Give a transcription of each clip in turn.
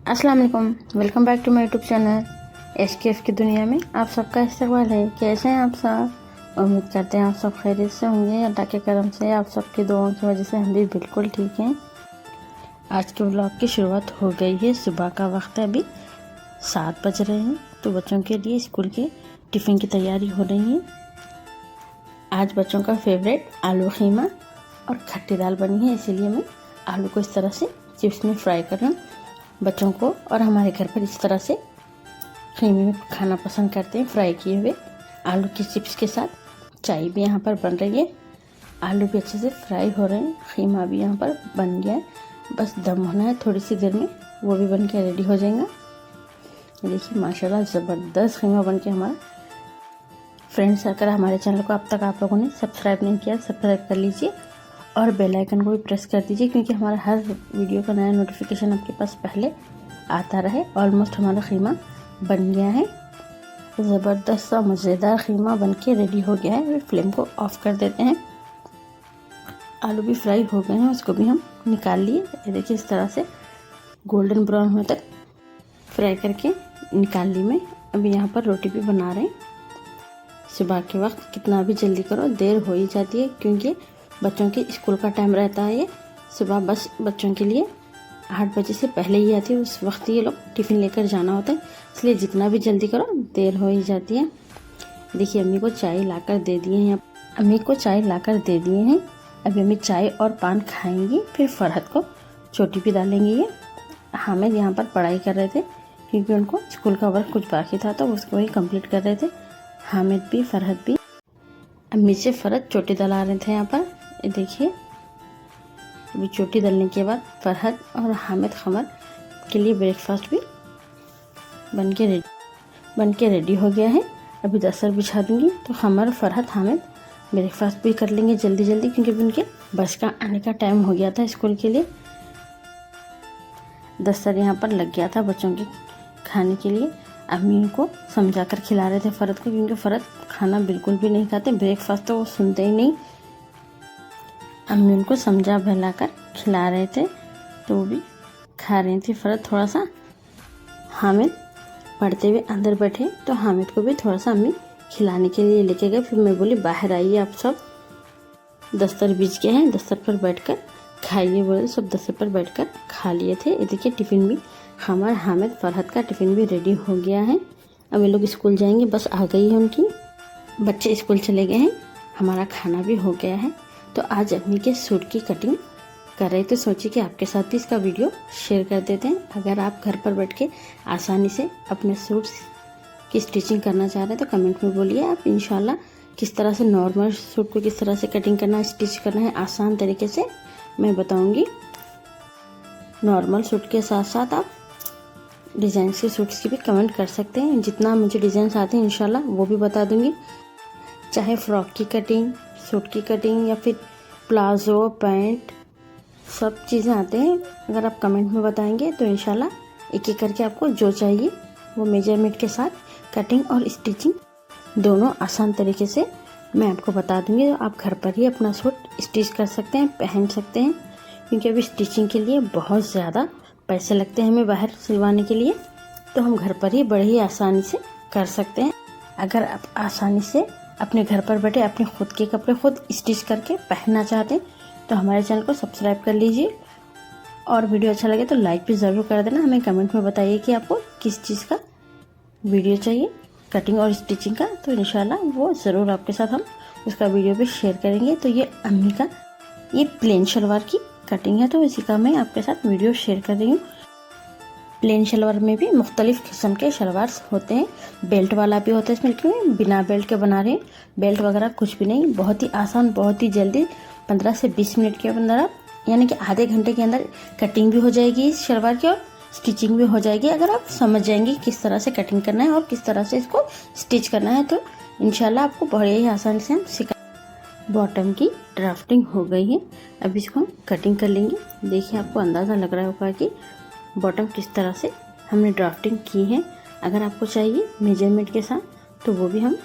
अस्सलाम वालेकुम, welcome back to my YouTube channel SKF की दुनिया में आप सबका इस्तकबाल है। कैसे हैं आप सब? उम्मीद करते हैं आप सब खैरियत से होंगे। अल्लाह के करम से आप सबकी दुआओं की वजह से हम भी बिल्कुल ठीक हैं। आज के व्लॉग की शुरुआत हो गई है। सुबह का वक्त है, अभी 7 बज रहे हैं। तो बच्चों के लिए स्कूल के टिफ़िन की तैयारी हो रही है। आज बच्चों का फेवरेट आलू खीमा और खट्टी दाल बनी है, इसीलिए मैं आलू को इस तरह से चिप्स में फ्राई कर रही हूँ। बच्चों को और हमारे घर पर इस तरह से खीमे में खाना पसंद करते हैं, फ्राई किए हुए आलू की चिप्स के साथ। चाय भी यहाँ पर बन रही है, आलू भी अच्छे से फ्राई हो रहे हैं, खीमा भी यहाँ पर बन गया है। बस दम होना है, थोड़ी सी देर में वो भी बन के रेडी हो जाएगा। देखिए माशाल्लाह ज़बरदस्त खीमा बन के हमारा। फ्रेंड्स, अगर हमारे चैनल को अब तक आप लोगों ने सब्सक्राइब नहीं किया, सब्सक्राइब कर लीजिए और बेल आइकन को भी प्रेस कर दीजिए, क्योंकि हमारा हर वीडियो का नया नोटिफिकेशन आपके पास पहले आता रहे। ऑलमोस्ट हमारा खीमा बन गया है, ज़बरदस्त सा मज़ेदार खीमा बन के रेडी हो गया है। फ्लेम को ऑफ कर देते हैं। आलू भी फ्राई हो गए हैं, उसको भी हम निकाल लिए। ये देखिए इस तरह से गोल्डन ब्राउन होने तक फ्राई करके निकाल ली मैं। अभी यहाँ पर रोटी भी बना रहे हैं। सुबह के वक्त कितना भी जल्दी करो देर हो ही जाती है, क्योंकि बच्चों के स्कूल का टाइम रहता है। ये सुबह बस बच्चों के लिए 8 बजे से पहले ही आती है, उस वक्त ये लोग टिफ़िन लेकर जाना होता है, इसलिए जितना भी जल्दी करो देर हो ही जाती है। देखिए अम्मी को चाय लाकर दे दिए हैं, अम्मी को चाय लाकर दे दिए हैं। अभी अम्मी चाय और पान खाएंगी, फिर फरहत को चोटी भी डालेंगी। ये हामिद यहाँ पर पढ़ाई कर रहे थे, क्योंकि उनको स्कूल का वर्क कुछ बाकी था तो उसको ही कंप्लीट कर रहे थे। हामिद भी फरहत भी। अम्मी से फरहत चोटी डला रहे थे यहाँ पर। ये देखिए अभी चोटी डलने के बाद फरहत और हामिद खमर के लिए ब्रेकफास्ट भी बन के रेडी हो गया है। अभी दस्तर बिछा दूंगी तो खमर, फरहत, हामिद ब्रेकफास्ट भी कर लेंगे जल्दी जल्दी, क्योंकि उनके बस का आने का टाइम हो गया था स्कूल के लिए। दस्तर यहाँ पर लग गया था बच्चों के खाने के लिए। अम्मी उनको समझा कर खिला रहे थे फरहत को, क्योंकि फरहत खाना बिल्कुल भी नहीं खाते, ब्रेकफास्ट तो वो सुनते ही नहीं। अम्मी उनको समझा बहला कर खिला रहे थे तो वो भी खा रही थी। फरहत थोड़ा सा, हामिद पढ़ते हुए अंदर बैठे तो हामिद को भी थोड़ा सा अम्मी खिलाने के लिए लेके गए। फिर मैं बोली बाहर आइए आप सब, दस्तर बिछ गए हैं, दस्तर पर बैठकर खाइए बोले। सब दस्तर पर बैठकर खा लिए थे। ये देखिए टिफ़िन भी खमर, हामिद, फरहत का टिफ़िन भी रेडी हो गया है। अब ये लोग स्कूल जाएंगे, बस आ गई है उनकी। बच्चे स्कूल चले गए हैं, हमारा खाना भी हो गया है। तो आज अम्मी के सूट की कटिंग कर रहे थे, सोची कि आपके साथ भी इसका वीडियो शेयर कर देते हैं। अगर आप घर पर बैठ के आसानी से अपने सूट की स्टिचिंग करना चाह रहे हैं तो कमेंट में बोलिए आप। इंशाल्लाह किस तरह से नॉर्मल सूट को किस तरह से कटिंग करना है, स्टिच करना है, आसान तरीके से मैं बताऊंगी। नॉर्मल सूट के साथ साथ आप डिज़ाइन के सूट्स की भी कमेंट कर सकते हैं। जितना मुझे डिज़ाइन आते हैं इंशाल्लाह वो भी बता दूंगी। चाहे फ्रॉक की कटिंग, सूट की कटिंग या फिर प्लाज़ो, पैंट, सब चीज़ें आते हैं। अगर आप कमेंट में बताएंगे तो इंशाल्लाह एक एक करके आपको जो चाहिए वो मेजरमेंट के साथ कटिंग और स्टिचिंग दोनों आसान तरीके से मैं आपको बता दूंगी। तो आप घर पर ही अपना सूट स्टिच कर सकते हैं, पहन सकते हैं, क्योंकि अभी स्टिचिंग के लिए बहुत ज़्यादा पैसे लगते हैं हमें बाहर सिलवाने के लिए, तो हम घर पर ही बड़े ही आसानी से कर सकते हैं। अगर आप आसानी से अपने घर पर बैठे अपने खुद के कपड़े खुद स्टिच करके पहनना चाहते हैं तो हमारे चैनल को सब्सक्राइब कर लीजिए, और वीडियो अच्छा लगे तो लाइक भी ज़रूर कर देना। हमें कमेंट में बताइए कि आपको किस चीज़ का वीडियो चाहिए, कटिंग और स्टिचिंग का, तो इंशाल्लाह वो ज़रूर आपके साथ हम उसका वीडियो भी शेयर करेंगे। तो ये अम्मी का ये प्लेन शलवार की कटिंग है, तो इसी का मैं आपके साथ वीडियो शेयर कर रही हूँ। प्लेन शलवार में भी मुख्तलिफ़ किस्म के शलवार होते हैं, बेल्ट वाला भी होता है इसमें, लेकिन बिना बेल्ट के बना रहे हैं। बेल्ट वगैरह कुछ भी नहीं, बहुत ही आसान, बहुत ही जल्दी 15 से 20 मिनट के अंदर आप, यानी कि आधे घंटे के अंदर कटिंग भी हो जाएगी इस शलवार की और स्टिचिंग भी हो जाएगी। अगर आप समझ जाएंगे किस तरह से कटिंग करना है और किस तरह से इसको स्टिच करना है तो इंशाल्लाह आपको बड़े ही आसानी से हम सिखा। बॉटम की ड्राफ्टिंग हो गई है, अब इसको हम कटिंग कर लेंगे। देखिए आपको अंदाज़ा लग रहा होगा कि बॉटम किस तरह से हमने ड्राफ्टिंग की है। अगर आपको चाहिए मेजरमेंट के साथ तो वो भी हम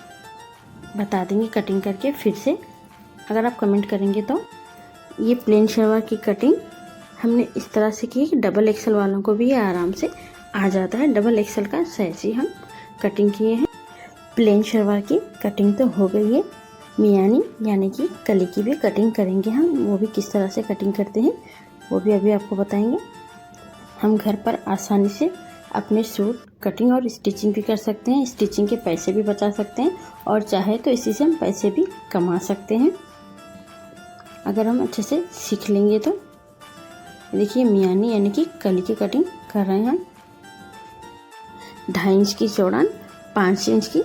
बता देंगे कटिंग करके फिर से, अगर आप कमेंट करेंगे तो। ये प्लेन शलवार की कटिंग हमने इस तरह से की, डबल एक्सल वालों को भी ये आराम से आ जाता है। डबल एक्सल का साइज ही हम कटिंग किए हैं। प्लेन शलवार की कटिंग तो हो गई है। मियानी यानी कि कली की भी कटिंग करेंगे हम। वो भी किस तरह से कटिंग करते हैं वो भी अभी आपको बताएंगे। हम घर पर आसानी से अपने सूट कटिंग और स्टिचिंग भी कर सकते हैं। स्टिचिंग के पैसे भी बचा सकते हैं और चाहे तो इसी से हम पैसे भी कमा सकते हैं अगर हम अच्छे से सीख लेंगे तो। देखिए मियानी यानी कि कली की कटिंग कर रहे हैं हम। 2.5 इंच की चौड़ान, 5 इंच की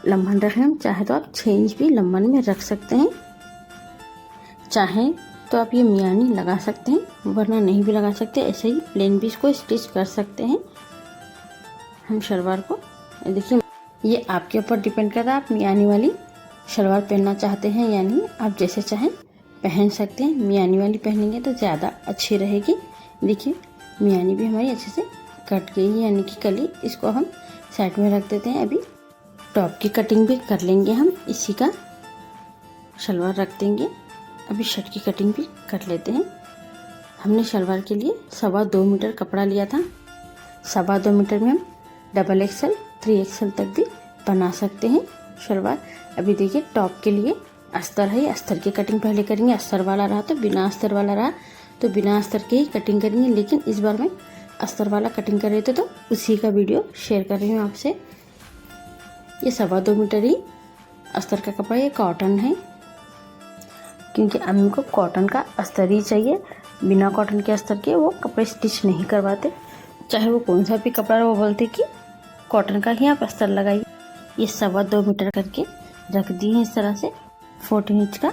लंबन रखें हम। चाहे तो आप 6 इंच भी लंबन में रख सकते हैं। चाहे तो आप ये मियानी लगा सकते हैं, वरना नहीं भी लगा सकते। ऐसे ही प्लेन भी इसको स्टिच कर सकते हैं हम शलवार को। देखिए ये आपके ऊपर डिपेंड करता है, आप मियानी वाली शलवार पहनना चाहते हैं या नहीं। आप जैसे चाहें पहन सकते हैं। मियानी वाली पहनेंगे तो ज़्यादा अच्छी रहेगी। देखिए मियानी भी हमारी अच्छे से कट गई है यानी कि कली। इसको हम साइड में रख देते हैं। अभी टॉप की कटिंग भी कर लेंगे हम। इसी का शलवार रख देंगे। अभी शर्ट की कटिंग भी कर लेते हैं। हमने शलवार के लिए 2.25 मीटर कपड़ा लिया था। 2.25 मीटर में हम डबल एक्सल 3 एक्सल तक भी बना सकते हैं शलवार। अभी देखिए टॉप के लिए अस्तर है। अस्तर की कटिंग पहले करेंगे। अस्तर वाला रहा तो बिना अस्तर वाला रहा तो बिना अस्तर के ही कटिंग करेंगे। लेकिन इस बार मैं अस्तर वाला कटिंग कर रहे थे तो उसी का वीडियो शेयर कर रही हूँ आपसे। ये 2.25 मीटर ही अस्तर का कपड़ा, ये कॉटन है क्योंकि अम्मी को कॉटन का अस्तर ही चाहिए। बिना कॉटन के अस्तर के वो कपड़े स्टिच नहीं करवाते। चाहे वो कौन सा भी कपड़ा है, वो बोलते कि कॉटन का ही आप अस्तर लगाइए। ये 2.25 मीटर करके रख दिए हैं इस तरह से। 14 इंच का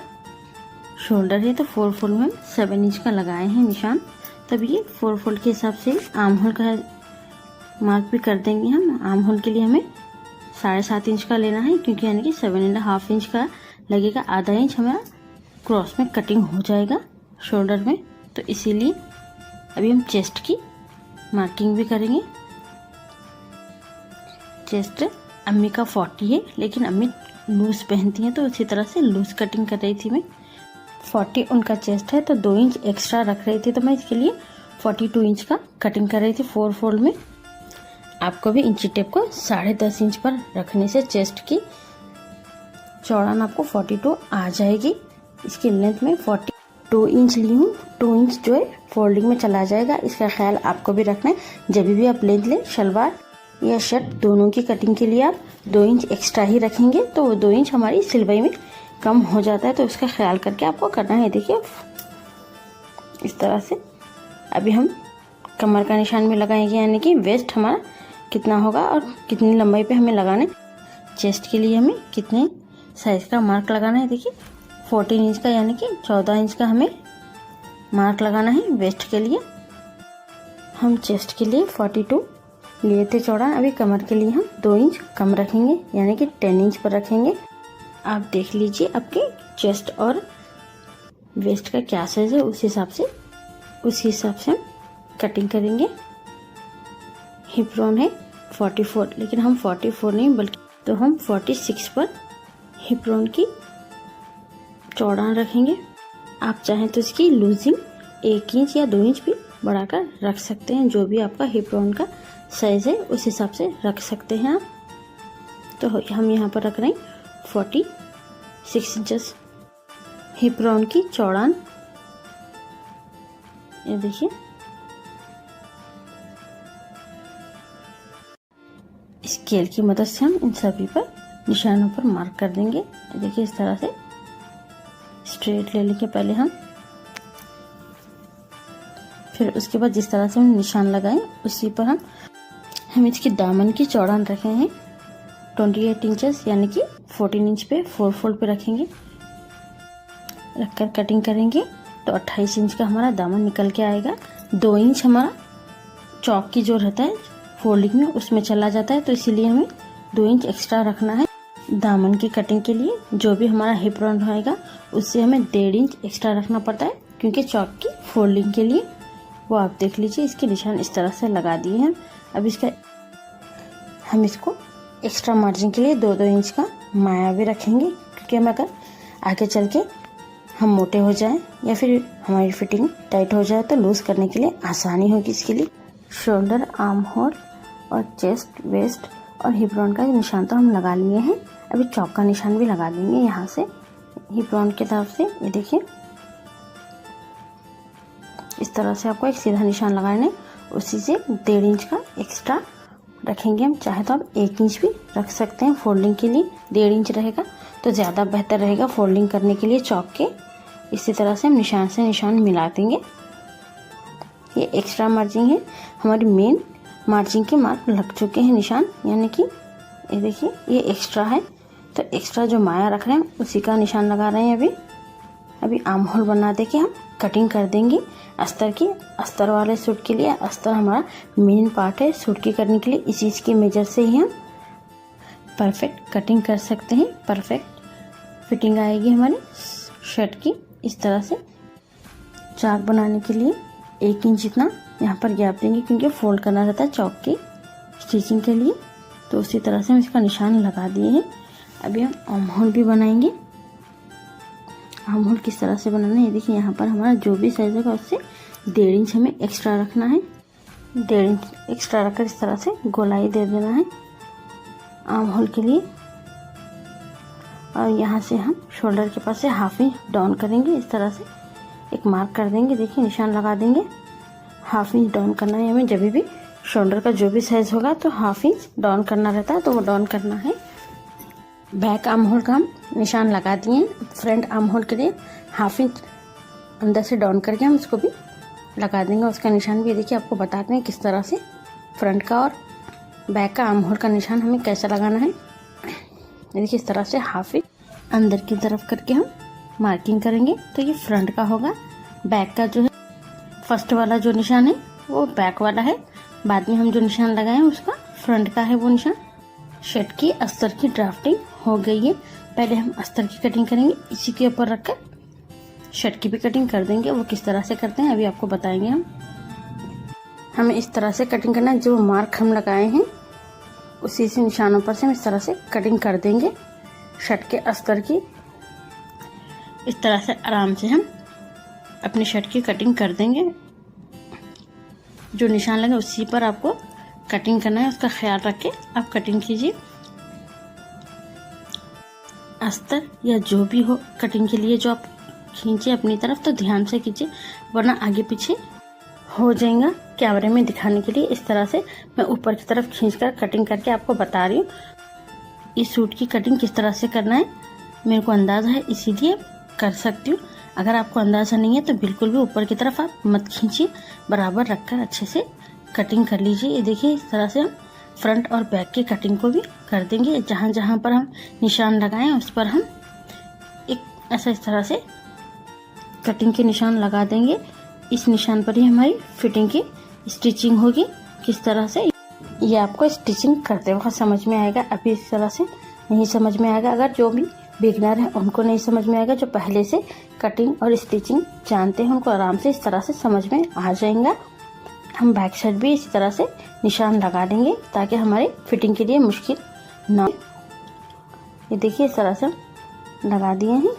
शोल्डर है तो 4 फोल्ड में 7 इंच का लगाए हैं निशान। तब ये 4 फोल्ड के हिसाब से आर्म होल का मार्क भी कर देंगे हम। आर्म होल के लिए हमें 7.5 इंच का लेना है क्योंकि यानी कि 7.5 इंच का लगेगा। आधा इंच हमारा क्रॉस में कटिंग हो जाएगा शोल्डर में, तो इसीलिए अभी हम चेस्ट की मार्किंग भी करेंगे। चेस्ट अम्मी का 40 है लेकिन अम्मी लूज पहनती हैं तो उसी तरह से लूज कटिंग कर रही थी मैं। 40 उनका चेस्ट है तो 2 इंच एक्स्ट्रा रख रही थी तो मैं इसके लिए 42 इंच का कटिंग कर रही थी 4 फोल्ड में। आपको भी इंची टेप को 10.5 इंच पर रखने से चेस्ट की चौड़ान आपको 42 आ जाएगी। इसकी लेंथ में 42 इंच ली हूँ। 2 इंच जो है फोल्डिंग में चला जाएगा, इसका ख्याल आपको भी रखना है। जब भी आप लेंथ लें शलवार या शर्ट दोनों की कटिंग के लिए आप 2 इंच एक्स्ट्रा ही रखेंगे तो वो 2 इंच हमारी सिलवाई में कम हो जाता है, तो उसका ख्याल करके आपको करना है। देखिए इस तरह से। अभी हम कमर का निशान भी लगाएंगे यानी कि वेस्ट हमारा कितना होगा और कितनी लंबाई पे हमें लगाना है। चेस्ट के लिए हमें कितने साइज का मार्क लगाना है। देखिए 14 इंच का यानी कि 14 इंच का हमें मार्क लगाना है वेस्ट के लिए। हम चेस्ट के लिए 42 लिए थे चौड़ान। अभी कमर के लिए हम 2 इंच कम रखेंगे यानी कि 10 इंच पर रखेंगे। आप देख लीजिए आपके चेस्ट और वेस्ट का क्या साइज है, उस हिसाब से हम कटिंग करेंगे। हिप रोन है 44 लेकिन हम 44 नहीं बल्कि तो हम 46 पर हिप रोन की चौड़ान रखेंगे। आप चाहें तो इसकी लूजिंग 1 इंच या 2 इंच भी बढ़ाकर रख सकते हैं। जो भी आपका हिप राउंड का साइज है उस हिसाब से रख सकते हैं आप। तो हम यहाँ पर रख रहे हैं 46 इंचेस हिप राउंड की चौड़ान। ये देखिए स्केल की मदद से हम इन सभी पर निशानों पर मार्क कर देंगे। देखिए इस तरह से स्ट्रेट ले लेंगे पहले हम, फिर उसके बाद जिस तरह से हम निशान लगाएं उसी पर हम इसकी दामन की चौड़ान रखे हैं 28 इंचेस यानी कि 14 इंच पे 4 फोल्ड पे रखेंगे। रखकर कटिंग करेंगे तो 28 इंच का हमारा दामन निकल के आएगा। 2 इंच हमारा चौक की जो रहता है फोल्डिंग में उसमें चला जाता है, तो इसीलिए हमें 2 इंच एक्स्ट्रा रखना है दामन की कटिंग के लिए। जो भी हमारा हिप राउंड होएगा उससे हमें 1.5 इंच एक्स्ट्रा रखना पड़ता है क्योंकि चौक की फोल्डिंग के लिए। वो आप देख लीजिए इसके निशान इस तरह से लगा दिए हैं। अब हम इसको एक्स्ट्रा मार्जिन के लिए 2-2 इंच का माया भी रखेंगे क्योंकि हम अगर आगे चल के हम मोटे हो जाएं या फिर हमारी फिटिंग टाइट हो जाए तो लूज़ करने के लिए आसानी होगी। इसके लिए शोल्डर, आर्म होल और चेस्ट, वेस्ट और हिप राउंड का निशान तो हम लगा लिए हैं। अभी चौक का निशान भी लगा देंगे यहाँ से हिप राउंड की तरफ से। ये देखिए इस तरह से आपको एक सीधा निशान लगाना है। उसी से 1.5 इंच का एक्स्ट्रा रखेंगे हम। चाहे तो आप 1 इंच भी रख सकते हैं फोल्डिंग के लिए। 1.5 इंच रहेगा तो ज़्यादा बेहतर रहेगा फोल्डिंग करने के लिए चौक के। इसी तरह से हम निशान से निशान मिला देंगे। ये एक्स्ट्रा मार्जिंग है, हमारी मेन मार्जिंग के मार्क लग चुके हैं निशान, यानी कि ये देखिए ये एक्स्ट्रा है। तो एक्स्ट्रा जो माया रख रहे हैं उसी का निशान लगा रहे हैं। अभी आर्म होल बना दे के हम कटिंग कर देंगे अस्तर की। अस्तर वाले सूट के लिए अस्तर हमारा मेन पार्ट है सूट की करने के लिए। इस चीज़ के मेजर से ही हम परफेक्ट कटिंग कर सकते हैं। परफेक्ट फिटिंग आएगी हमारे शर्ट की। इस तरह से चाक बनाने के लिए 1 इंच जितना यहाँ पर गैप देंगे, क्योंकि फोल्ड करना रहता है चौक की स्टिचिंग के लिए। तो उसी तरह से हम इसका निशान लगा दिए हैं। अभी हम आर्म होल भी बनाएंगे। आर्म होल किस तरह से बनाना है, ये देखिए यहाँ पर हमारा जो भी साइज होगा उससे 1.5 इंच हमें एक्स्ट्रा रखना है। 1.5 इंच एक्स्ट्रा रखकर इस तरह से गोलाई दे देना है आर्म होल के लिए। और यहाँ से हम शोल्डर के पास से 1/2 इंच डाउन करेंगे। इस तरह से एक मार्क कर देंगे, देखिए निशान लगा देंगे। 1/2 इंच डाउन करना है हमें। जब भी शोल्डर का जो भी साइज होगा तो 1/2 इंच डाउन करना रहता है, तो वो डाउन करना है। बैक आर्म होल का हम निशान लगा दिए। फ्रंट आर्म होल के लिए 1/2 इंच अंदर से डाउन करके हम उसको भी लगा देंगे। उसका निशान भी देखिए आपको बताते हैं किस तरह से फ्रंट का और बैक का आर्म होल का निशान हमें कैसे लगाना है। देखिए इस तरह से 1/2 इंच अंदर की तरफ करके हम मार्किंग करेंगे। तो ये फ्रंट का होगा। बैक का जो है फर्स्ट वाला जो निशान है वो बैक वाला है। बाद में हम जो निशान लगाए हैं उसका फ्रंट का है वो निशान। शर्ट की अस्तर की ड्राफ्टिंग हो गई है। पहले हम अस्तर की कटिंग करेंगे, इसी के ऊपर रखकर शर्ट की भी कटिंग कर देंगे। वो किस तरह से करते हैं अभी आपको बताएंगे हम। हमें इस तरह से कटिंग करना है। जो मार्क हम लगाए हैं उसी से निशानों पर से हम इस तरह से कटिंग कर देंगे शर्ट के अस्तर की। इस तरह से आराम से हम अपनी शर्ट की कटिंग कर देंगे। जो निशान लगे उसी पर आपको कटिंग करना है, उसका ख्याल रख के आप कटिंग कीजिए। अस्तर या जो भी हो कटिंग के लिए जो आप खींचे अपनी तरफ तो ध्यान से खींचे, वरना आगे पीछे हो जाएगा। कैमरे में दिखाने के लिए इस तरह से मैं ऊपर की तरफ खींचकर कटिंग करके आपको बता रही हूँ। इस सूट की कटिंग किस तरह से करना है मेरे को अंदाज़ा है, इसीलिए कर सकती हूँ। अगर आपको अंदाज़ा नहीं है तो बिल्कुल भी ऊपर की तरफ आप मत खींचिए, बराबर रखकर अच्छे से कटिंग कर लीजिए। ये देखिए इस तरह से हम फ्रंट और बैक की कटिंग को भी कर देंगे। जहाँ जहाँ पर हम निशान लगाएं उस पर हम एक ऐसा इस तरह से कटिंग के निशान लगा देंगे। इस निशान पर ही हमारी फिटिंग की स्टिचिंग होगी। किस तरह से ये आपको स्टिचिंग करते वक्त समझ में आएगा। अभी इस तरह से नहीं समझ में आएगा। अगर जो भी बिगनर है उनको नहीं समझ में आएगा। जो पहले से कटिंग और स्टिचिंग जानते हैं उनको आराम से इस तरह से समझ में आ जाएगा। हम बैक साइड भी इसी तरह से निशान लगा देंगे ताकि हमारी फिटिंग के लिए मुश्किल ना हो। ये देखिए इस तरह से लगा दिए हैं।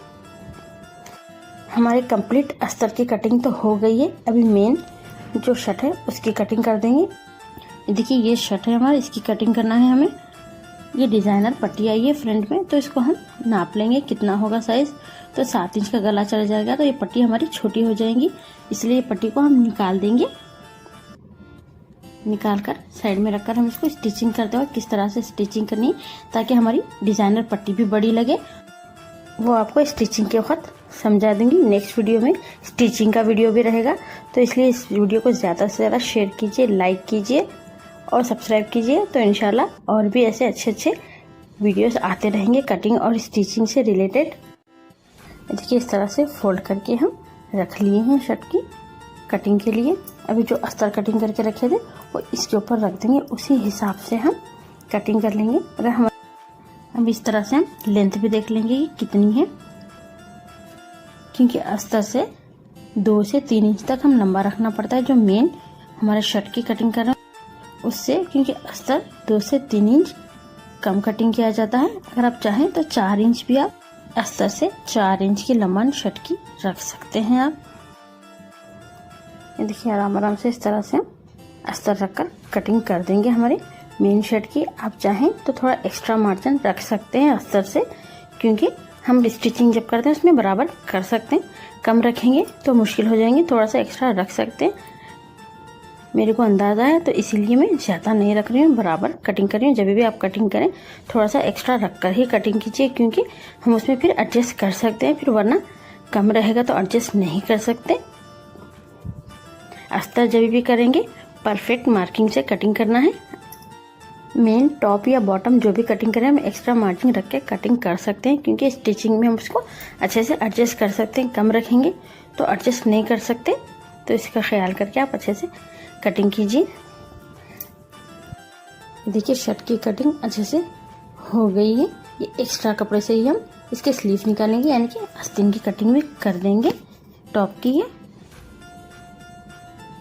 हमारी कंप्लीट अस्तर की कटिंग तो हो गई है। अभी मेन जो शर्ट है उसकी कटिंग कर देंगे। देखिए ये शर्ट है हमारी, इसकी कटिंग करना है हमें। ये डिज़ाइनर पट्टी आई है फ्रंट में, तो इसको हम नाप लेंगे कितना होगा साइज़। तो 7 इंच का गला चढ़ जाएगा, तो ये पट्टी हमारी छोटी हो जाएगी, इसलिए ये पट्टी को हम निकाल देंगे। निकाल कर साइड में रखकर हम इसको स्टिचिंग करते हुए किस तरह से स्टिचिंग करनी है ताकि हमारी डिज़ाइनर पट्टी भी बड़ी लगे, वो आपको स्टिचिंग के वक्त समझा दूंगी। नेक्स्ट वीडियो में स्टिचिंग का वीडियो भी रहेगा, तो इसलिए इस वीडियो को ज़्यादा से ज़्यादा शेयर कीजिए, लाइक कीजिए और सब्सक्राइब कीजिए। तो इंशाल्लाह और भी ऐसे अच्छे अच्छे वीडियोस आते रहेंगे कटिंग और स्टिचिंग से रिलेटेड। देखिए इस तरह से फोल्ड करके हम रख लिए हैं शर्ट की कटिंग के लिए। अभी जो अस्तर कटिंग करके रखे थे वो इसके ऊपर रख देंगे, उसी हिसाब से हम कटिंग कर लेंगे। अगर हम अब इस तरह से हम लेंथ भी देख लेंगे कि कितनी है, क्योंकि अस्तर से 2 से 3 इंच तक हम लंबा रखना पड़ता है। जो मेन हमारे शर्ट की कटिंग कर रहे हैं उससे, क्योंकि अस्तर 2 से 3 इंच कम कटिंग किया जाता है। अगर आप चाहें तो 4 इंच भी आप अस्तर से 4 इंच की लंबन शर्ट की रख सकते हैं आप। ये देखिए आराम आराम से इस तरह से अस्तर रखकर कटिंग कर देंगे हमारी मेन शर्ट की। आप चाहें तो थोड़ा एक्स्ट्रा मार्जिन रख सकते हैं अस्तर से, क्योंकि हम स्टिचिंग जब करते हैं उसमें बराबर कर सकते हैं। कम रखेंगे तो मुश्किल हो जाएंगे, थोड़ा सा एक्स्ट्रा रख सकते हैं। मेरे को अंदाज़ा है तो इसीलिए मैं ज़्यादा नहीं रख रही हूँ, बराबर कटिंग कर रही हूँ। जब भी आप कटिंग करें थोड़ा सा एक्स्ट्रा रख कर ही कटिंग कीजिए, क्योंकि हम उसमें फिर एडजस्ट कर सकते हैं, फिर वरना कम रहेगा तो एडजस्ट नहीं कर सकते। अस्तर जब भी करेंगे परफेक्ट मार्किंग से कटिंग करना है। मेन टॉप या बॉटम जो भी कटिंग करें हम एक्स्ट्रा मार्जिन रख के कटिंग कर सकते हैं, क्योंकि स्टिचिंग में हम उसको अच्छे से एडजस्ट कर सकते हैं। कम रखेंगे तो एडजस्ट नहीं कर सकते, तो इसका ख्याल करके आप अच्छे से कटिंग कीजिए। देखिए शर्ट की कटिंग अच्छे से हो गई है। ये एक्स्ट्रा कपड़े से ही हम इसके स्लीव निकालेंगे, यानी कि आस्तीन की कटिंग भी कर देंगे टॉप की। ये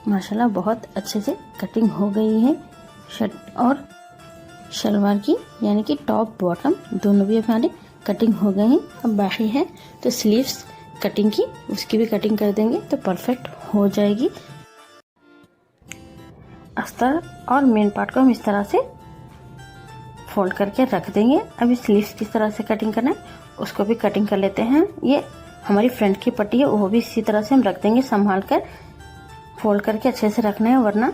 माशाल्लाह बहुत अच्छे से कटिंग हो गई है शर्ट और शलवार की, यानी कि टॉप बॉटम दोनों भी हमारे कटिंग हो गए हैं। अब बाकी है तो स्लीव्स कटिंग की, उसकी भी कटिंग कर देंगे तो परफेक्ट हो जाएगी। अस्तर और मेन पार्ट को हम इस तरह से फोल्ड करके रख देंगे। अभी स्लीव्स किस तरह से कटिंग करना है उसको भी कटिंग कर लेते हैं। ये हमारी फ्रंट की पट्टी है, वो भी इसी तरह से हम रख देंगे, संभाल कर फोल्ड करके अच्छे से रखना है, वरना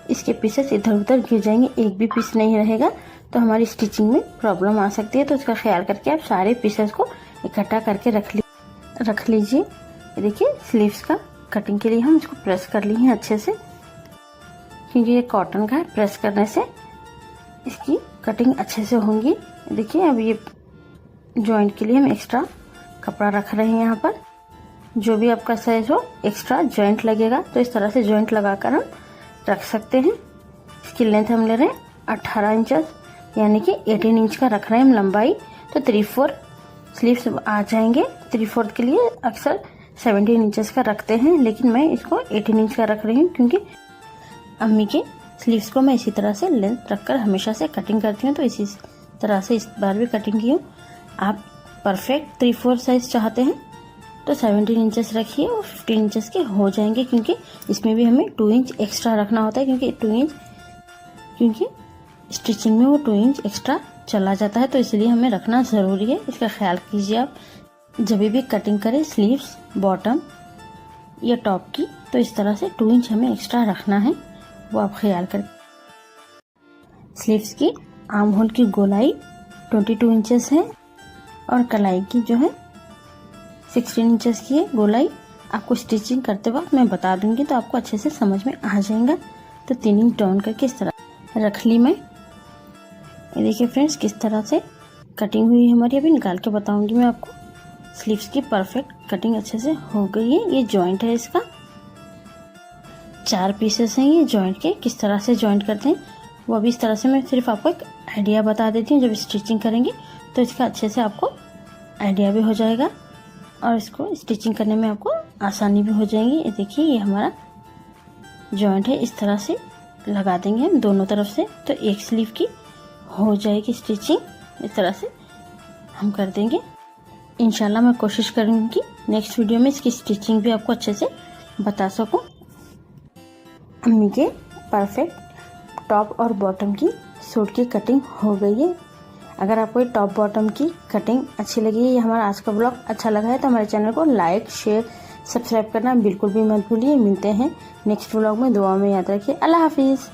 इसके पीसेस इधर उधर गिर जाएंगे। एक भी पीस नहीं रहेगा तो हमारी स्टिचिंग में प्रॉब्लम आ सकती है। तो इसका ख्याल करके आप सारे पीसेस को इकट्ठा करके रख लीजिए। देखिए स्लीव्स का कटिंग के लिए हम इसको प्रेस कर लिए हैं अच्छे से, क्योंकि ये कॉटन का है, प्रेस करने से इसकी कटिंग अच्छे से होंगी। देखिए अब ये जॉइंट के लिए हम एक्स्ट्रा कपड़ा रख रहे हैं। यहाँ पर जो भी आपका साइज हो एक्स्ट्रा जॉइंट लगेगा, तो इस तरह से जॉइंट लगाकर हम रख सकते हैं। इसकी लेंथ हम ले रहे हैं 18 इंचेस, यानी कि 18 इंच का रख रहे हैं हम लंबाई। तो 3/4 स्लीव्स आ जाएंगे। 3/4 के लिए अक्सर 17 इंचेस का रखते हैं, लेकिन मैं इसको 18 इंच का रख रही हूँ, क्योंकि अम्मी के स्लीव्स को मैं इसी तरह से लेंथ रखकर हमेशा से कटिंग करती हूँ, तो इसी तरह से इस बार भी कटिंग की हूँ। आप परफेक्ट 3/4 साइज चाहते हैं तो 17 इंचेस रखिए और 15 इंचेस के हो जाएंगे, क्योंकि इसमें भी हमें 2 इंच एक्स्ट्रा रखना होता है, क्योंकि स्टिचिंग में वो 2 इंच एक्स्ट्रा चला जाता है, तो इसलिए हमें रखना ज़रूरी है। इसका ख्याल कीजिए आप जब भी कटिंग करें स्लीव्स बॉटम या टॉप की, तो इस तरह से 2 इंच हमें एक्स्ट्रा रखना है, वो आप ख्याल करें। स्लीव्स की आर्म होल की गोलाई 22 इंचेस है और कलाई की जो है 16 इंचेस की है गोलाई। आपको स्टिचिंग करते वक्त मैं बता दूंगी तो आपको अच्छे से समझ में आ जाएगा। तो 3 इंच डाउन करके इस तरह रख ली मैं। ये देखिए फ्रेंड्स किस तरह से कटिंग हुई है हमारी, अभी निकाल के बताऊंगी मैं आपको। स्लीव्स की परफेक्ट कटिंग अच्छे से हो गई है। ये जॉइंट है, इसका 4 पीसेस हैं ये जॉइंट के। किस तरह से जॉइंट करते हैं वो अभी इस तरह से मैं सिर्फ आपको एक आइडिया बता देती हूँ। जब स्टिचिंग करेंगे तो इसका अच्छे से आपको आइडिया भी हो जाएगा और इसको स्टिचिंग करने में आपको आसानी भी हो जाएगी। ये देखिए ये हमारा जॉइंट है, इस तरह से लगा देंगे हम दोनों तरफ से, तो एक स्लीव की हो जाएगी स्टिचिंग। इस तरह से हम कर देंगे। इंशाल्लाह मैं कोशिश करूँगी नेक्स्ट वीडियो में इसकी स्टिचिंग भी आपको अच्छे से बता सकूँ। अम्मी के परफेक्ट टॉप और बॉटम की सूट की कटिंग हो गई है। अगर आपको ये टॉप बॉटम की कटिंग अच्छी लगी है या हमारा आज का ब्लॉग अच्छा लगा है तो हमारे चैनल को लाइक शेयर सब्सक्राइब करना बिल्कुल भी मत भूलिए। मिलते हैं नेक्स्ट ब्लॉग में, दुआ में याद रखिए। अल्लाह हाफिज़।